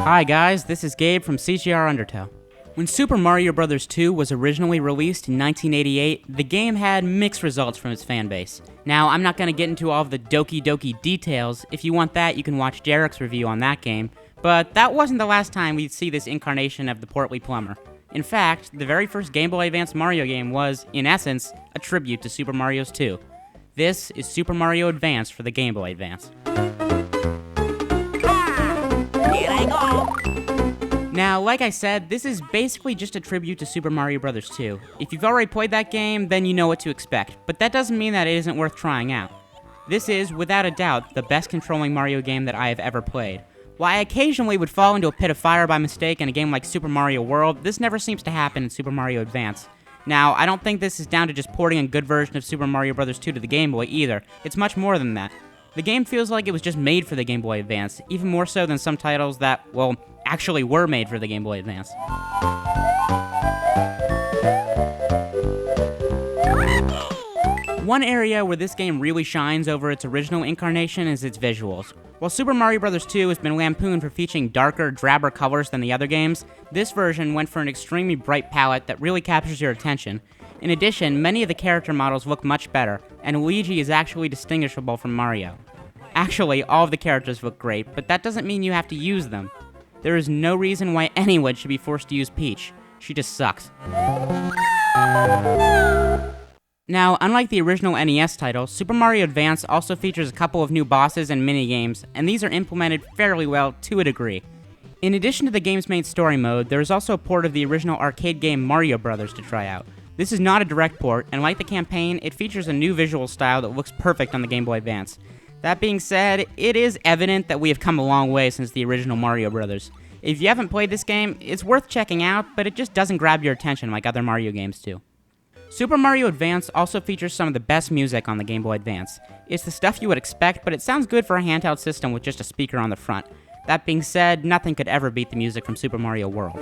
Hi guys, this is Gabe from CGRundertow. When Super Mario Bros. 2 was originally released in 1988, the game had mixed results from its fanbase. Now, I'm not going to get into all of the doki doki details. If you want that, you can watch Derek's review on that game. But that wasn't the last time we'd see this incarnation of the portly plumber. In fact, the very first Game Boy Advance Mario game was, in essence, a tribute to Super Mario's 2. This is Super Mario Advance for the Game Boy Advance. Here I go! Now, like I said, this is basically just a tribute to Super Mario Bros. 2. If you've already played that game, then you know what to expect, but that doesn't mean that it isn't worth trying out. This is, without a doubt, the best controlling Mario game that I have ever played. While I occasionally would fall into a pit of fire by mistake in a game like Super Mario World, this never seems to happen in Super Mario Advance. Now, I don't think this is down to just porting a good version of Super Mario Bros. 2 to the Game Boy either. It's much more than that. The game feels like it was just made for the Game Boy Advance, even more so than some titles that, well, actually were made for the Game Boy Advance. One area where this game really shines over its original incarnation is its visuals. While Super Mario Bros. 2 has been lampooned for featuring darker, drabber colors than the other games, this version went for an extremely bright palette that really captures your attention. In addition, many of the character models look much better, and Luigi is actually distinguishable from Mario. Actually, all of the characters look great, but that doesn't mean you have to use them. There is no reason why anyone should be forced to use Peach. She just sucks. Now, unlike the original NES title, Super Mario Advance also features a couple of new bosses and minigames, and these are implemented fairly well to a degree. In addition to the game's main story mode, there is also a port of the original arcade game Mario Bros. To try out. This is not a direct port, and like the campaign, it features a new visual style that looks perfect on the Game Boy Advance. That being said, it is evident that we have come a long way since the original Mario Bros. If you haven't played this game, it's worth checking out, but it just doesn't grab your attention like other Mario games do. Super Mario Advance also features some of the best music on the Game Boy Advance. It's the stuff you would expect, but it sounds good for a handheld system with just a speaker on the front. That being said, nothing could ever beat the music from Super Mario World.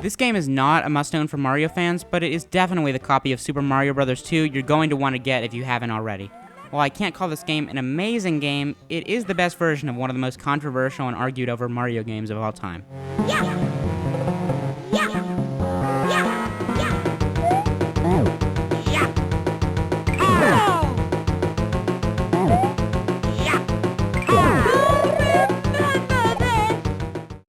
This game is not a must-own for Mario fans, but it is definitely the copy of Super Mario Bros. 2 you're going to want to get if you haven't already. While I can't call this game an amazing game, it is the best version of one of the most controversial and argued over Mario games of all time. Yeah!